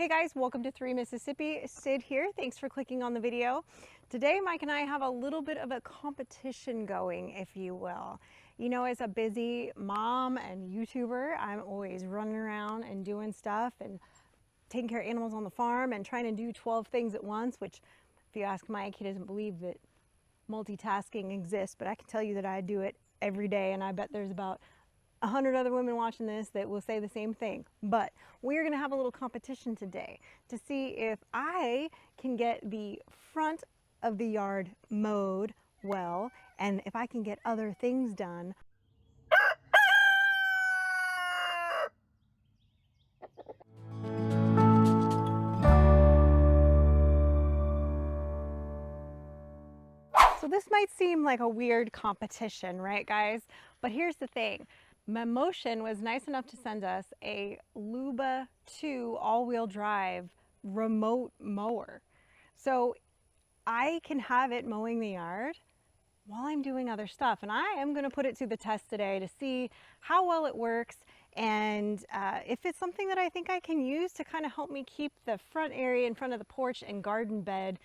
Hey guys, welcome to 3 Mississippi. Sid here. Thanks for clicking on the video. Today, Mike and I have a little bit of a competition going, if you will. You know, as a busy mom and YouTuber, I'm always running around and doing stuff and taking care of animals on the farm and trying to do 12 things at once, which if you ask Mike, he doesn't believe that multitasking exists, but I can tell you that I do it every day, and I bet there's about 100 other women watching this that will say the same thing. But we're going to have a little competition today to see if I can get the front of the yard mowed well, and if I can get other things done. So this might seem like a weird competition, right guys? But here's the thing. Mammotion was nice enough to send us a Luba2 all-wheel drive remote mower. So I can have it mowing the yard while I'm doing other stuff. And I am going to put it to the test today to see how well it works and if it's something that I think I can use to kind of help me keep the front area in front of the porch and garden bed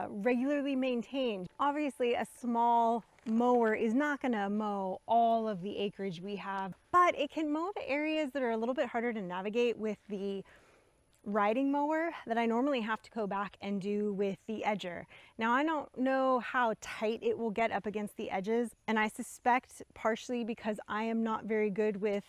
regularly maintained. Obviously, a small mower is not going to mow all of the acreage we have, but it can mow the areas that are a little bit harder to navigate with the riding mower that I normally have to go back and do with the edger. Now, I don't know how tight it will get up against the edges, and I suspect partially because I am not very good with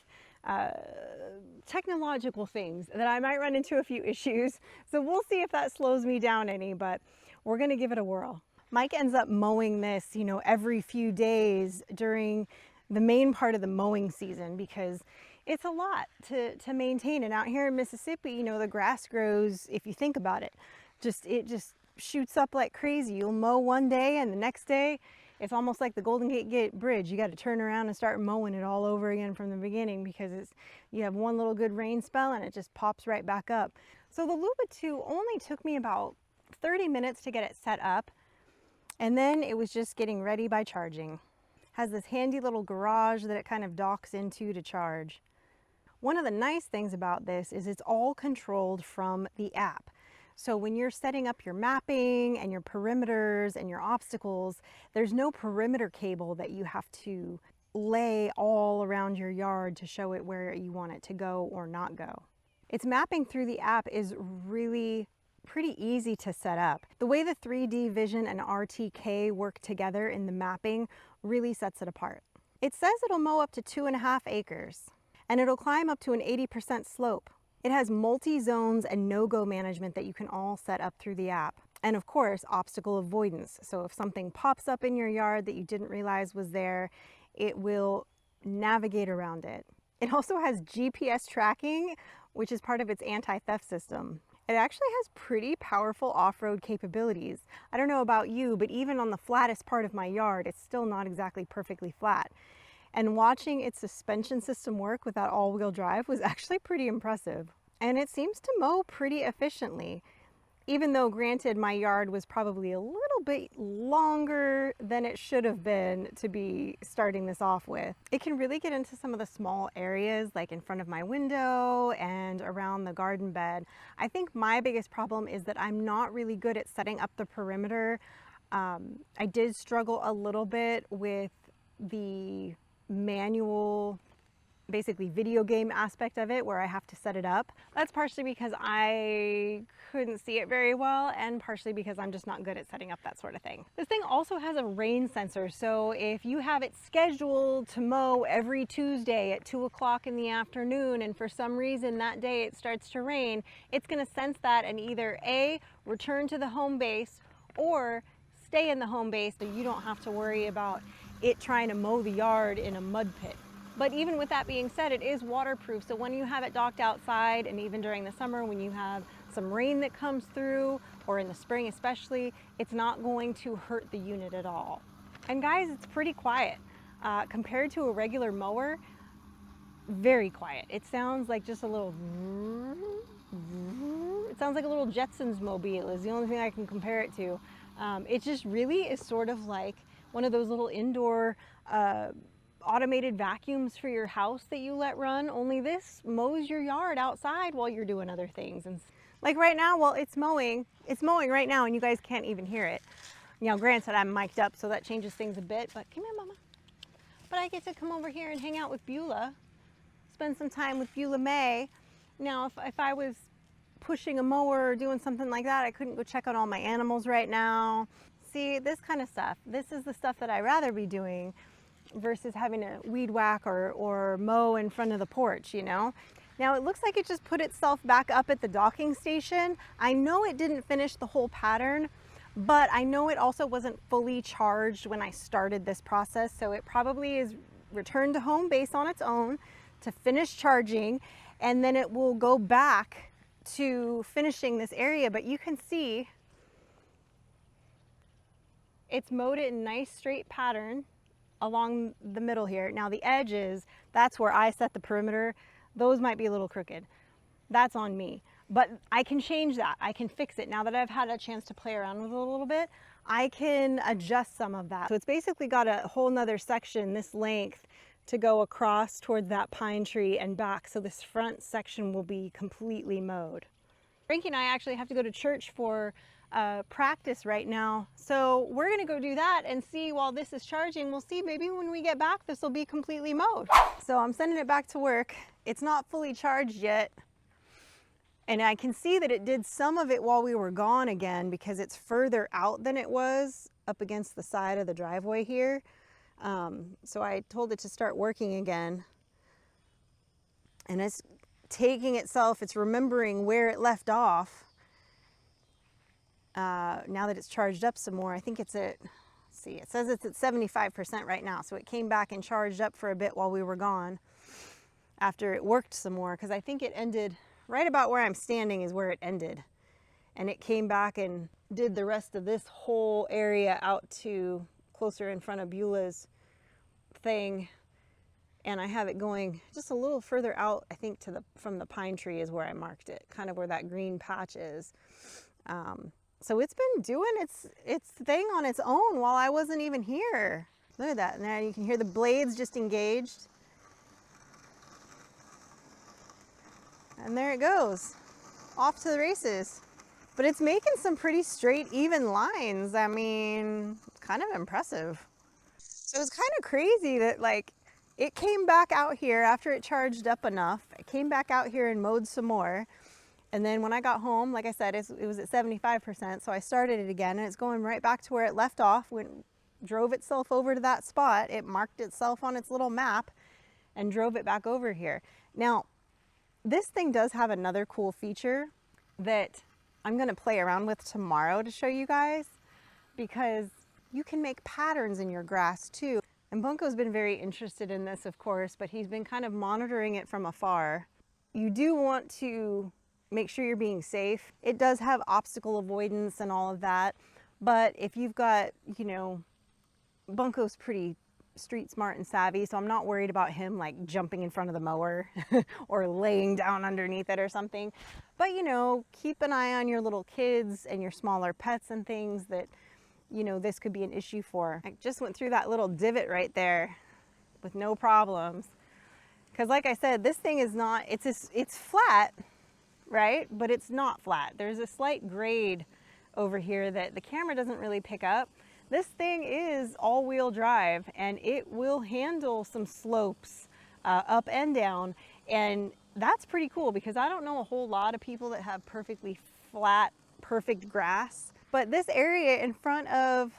technological things that I might run into a few issues. So we'll see if that slows me down any, but we're gonna give it a whirl. Mike ends up mowing this, you know, every few days during the main part of the mowing season because it's a lot to maintain. And out here in Mississippi, you know, the grass grows, if you think about it just shoots up like crazy. You'll mow one day and the next day, it's almost like the Golden Gate Bridge. You got to turn around and start mowing it all over again from the beginning because you have one little good rain spell and it just pops right back up. So the Luba2 only took me about 30 minutes to get it set up, and then it was just getting ready by charging. Has this handy little garage that it kind of docks into to charge. One of the nice things about this is it's all controlled from the app. So when you're setting up your mapping and your perimeters and your obstacles, there's no perimeter cable that you have to lay all around your yard to show it where you want it to go or not go. Its mapping through the app is really pretty easy to set up. The way the 3D Vision and RTK work together in the mapping really sets it apart. It says it'll mow up to 2.5 acres and it'll climb up to an 80% slope. It has multi-zones and no-go management that you can all set up through the app. And of course, obstacle avoidance. So if something pops up in your yard that you didn't realize was there, it will navigate around it. It also has GPS tracking, which is part of its anti-theft system. It actually has pretty powerful off-road capabilities. I don't know about you, but even on the flattest part of my yard, it's still not exactly perfectly flat. And watching its suspension system work with that all-wheel drive was actually pretty impressive. And it seems to mow pretty efficiently, even though granted my yard was probably a little bit longer than it should have been to be starting this off with. It can really get into some of the small areas like in front of my window and around the garden bed. I think my biggest problem is that I'm not really good at setting up the perimeter. I did struggle a little bit with the manual, basically video game aspect of it where I have to set it up. That's partially because I couldn't see it very well and partially because I'm just not good at setting up that sort of thing. This thing also has a rain sensor, so if you have it scheduled to mow every Tuesday at 2 o'clock in the afternoon and for some reason that day it starts to rain, it's going to sense that and either A, return to the home base or stay in the home base so you don't have to worry about it trying to mow the yard in a mud pit. But even with that being said, it is waterproof. So when you have it docked outside and even during the summer when you have some rain that comes through or in the spring especially, it's not going to hurt the unit at all. And guys, it's pretty quiet. Compared to a regular mower, very quiet. It sounds like just a little, it sounds like a little Jetsons mobile is the only thing I can compare it to. It just really is sort of like one of those little indoor automated vacuums for your house that you let run, only this mows your yard outside while you're doing other things. And like right now, well, it's mowing right now and you guys can't even hear it. You know, granted I'm mic'd up, so that changes things a bit, but come here, Mama. But I get to come over here and hang out with Beulah, spend some time with Beulah May. Now, if I was pushing a mower or doing something like that, I couldn't go check on all my animals right now. See, this kind of stuff, this is the stuff that I'd rather be doing versus having to weed whack or mow in front of the porch, you know? Now it looks like it just put itself back up at the docking station. I know it didn't finish the whole pattern, but I know it also wasn't fully charged when I started this process, so it probably is returned to home base on its own to finish charging, and then it will go back to finishing this area. But you can see it's mowed it in nice straight pattern along the middle here. Now the edges, that's where I set the perimeter. Those might be a little crooked. That's on me. But I can change that. I can fix it. Now that I've had a chance to play around with it a little bit, I can adjust some of that. So it's basically got a whole nother section this length to go across towards that pine tree and back. So this front section will be completely mowed. Frankie and I actually have to go to church for practice right now. So we're gonna go do that and see while this is charging. We'll see, maybe when we get back, this will be completely mowed. So I'm sending it back to work. It's not fully charged yet. And I can see that it did some of it while we were gone again because it's further out than it was up against the side of the driveway here. So I told it to start working again. And it's taking itself, it's remembering where it left off. Now that it's charged up some more. I think it's at, let's see, it says it's at 75% right now. So it came back and charged up for a bit while we were gone after it worked some more, because I think it ended right about where I'm standing is where it ended. And it came back and did the rest of this whole area out to closer in front of Beulah's thing. And I have it going just a little further out, I think, to from the pine tree is where I marked it, kind of where that green patch is. So it's been doing its thing on its own while I wasn't even here. Look at that. Now you can hear the blades just engaged. And there it goes, off to the races. But it's making some pretty straight, even lines. I mean, kind of impressive. So it's kind of crazy that, like, it came back out here after it charged up enough. It came back out here and mowed some more. And then when I got home, like I said, it was at 75%, so I started it again, and it's going right back to where it left off. Drove itself over to that spot. It marked itself on its little map and drove it back over here. Now, this thing does have another cool feature that I'm going to play around with tomorrow to show you guys, because you can make patterns in your grass too. And Bunko's been very interested in this, of course, but he's been kind of monitoring it from afar. You do want to make sure you're being safe. It does have obstacle avoidance and all of that, but if you've got, you know, Bunko's pretty street smart and savvy, so I'm not worried about him like jumping in front of the mower or laying down underneath it or something. But, you know, keep an eye on your little kids and your smaller pets and things that, you know, this could be an issue for. I just went through that little divot right there with no problems. Because like I said, this thing is not, it's flat, right? But it's not flat. There's a slight grade over here that the camera doesn't really pick up. This thing is all-wheel drive, and it will handle some slopes up and down, and that's pretty cool because I don't know a whole lot of people that have perfectly flat, perfect grass. But this area in front of,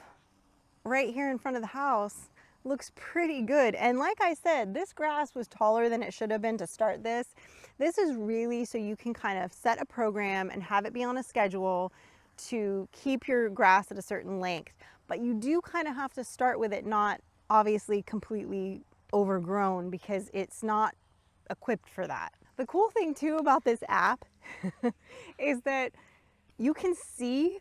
right here in front of the house, looks pretty good. And like I said, this grass was taller than it should have been to start this. This is really so you can kind of set a program and have it be on a schedule to keep your grass at a certain length. But you do kind of have to start with it not obviously completely overgrown because it's not equipped for that. The cool thing too about this app is that you can see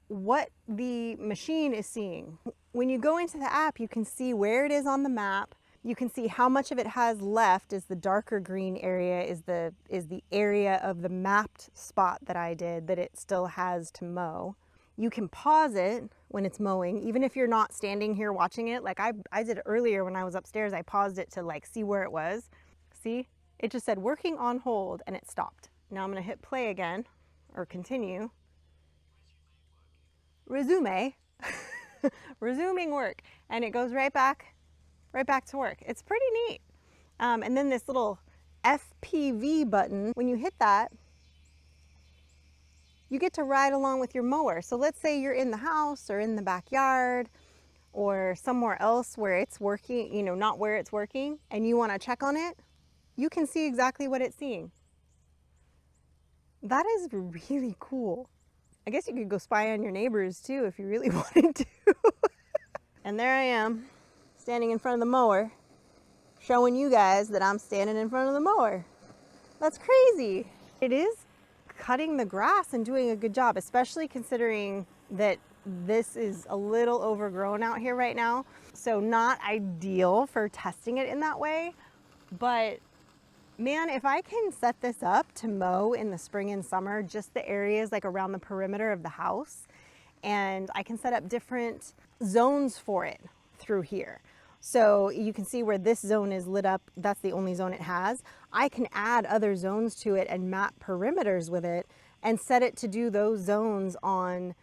what the machine is seeing. When you go into the app, you can see where it is on the map. You can see how much of it has left. Is the darker green area is the area of the mapped spot that I did that it still has to mow. You can pause it when it's mowing, even if you're not standing here watching it. Like I did earlier when I was upstairs, I paused it to like see where it was. See, it just said working on hold and it stopped. Now I'm gonna hit play again or continue. Resume, resuming work. And it goes right back to work. It's pretty neat. And then this little FPV button, when you hit that, you get to ride along with your mower. So let's say you're in the house or in the backyard or somewhere else where it's working, you know, not where it's working, and you want to check on it, you can see exactly what it's seeing. That is really cool. I guess you could go spy on your neighbors too if you really wanted to. And there I am, standing in front of the mower, showing you guys that I'm standing in front of the mower. That's crazy. It is cutting the grass and doing a good job, especially considering that this is a little overgrown out here right now. So not ideal for testing it in that way, but man, if I can set this up to mow in the spring and summer, just the areas like around the perimeter of the house, and I can set up different zones for it through here. So you can see where this zone is lit up, that's the only zone it has. I can add other zones to it and map perimeters with it and set it to do those zones on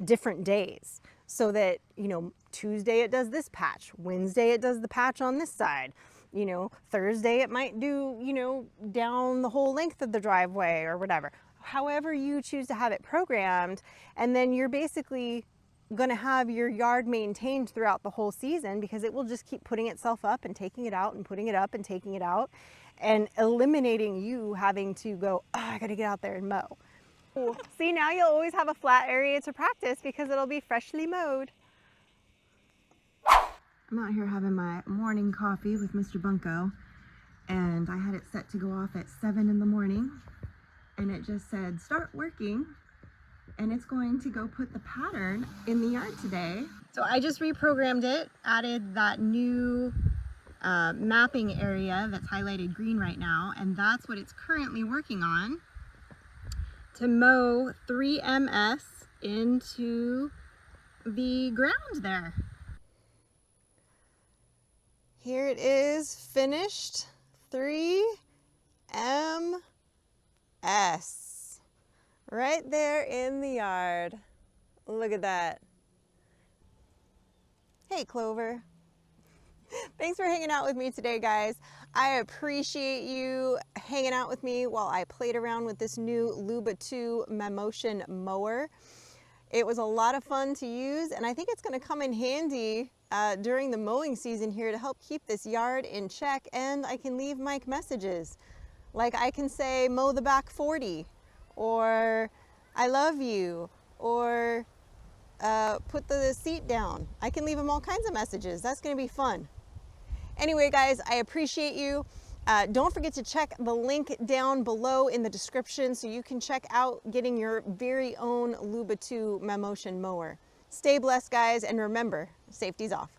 different days. So that, you know, Tuesday it does this patch, Wednesday it does the patch on this side, you know, Thursday it might do, you know, down the whole length of the driveway or whatever. However you choose to have it programmed, and then you're basically going to have your yard maintained throughout the whole season, because it will just keep putting itself up and taking it out and putting it up and taking it out and eliminating you having to go, oh, I got to get out there and mow. Ooh. See, now you'll always have a flat area to practice because it'll be freshly mowed. I'm out here having my morning coffee with Mr. Bunko, and I had it set to go off at 7 in the morning, and it just said start working. And it's going to go put the pattern in the yard today. So I just reprogrammed it, added that new mapping area that's highlighted green right now, and that's what it's currently working on to mow 3MS into the ground there. Here it is, finished 3MS. Right there in the yard. Look at that. Hey, Clover. Thanks for hanging out with me today, guys. I appreciate you hanging out with me while I played around with this new Luba2 Mammotion mower. It was a lot of fun to use, and I think it's going to come in handy during the mowing season here to help keep this yard in check, and I can leave Mike messages. Like I can say, mow the back 40. Or I love you, or put the seat down. I can leave them all kinds of messages. That's going to be fun. Anyway, guys, I appreciate you. Don't forget to check the link down below in the description so you can check out getting your very own Luba2 Mammotion mower. Stay blessed, guys, and remember, safety's off.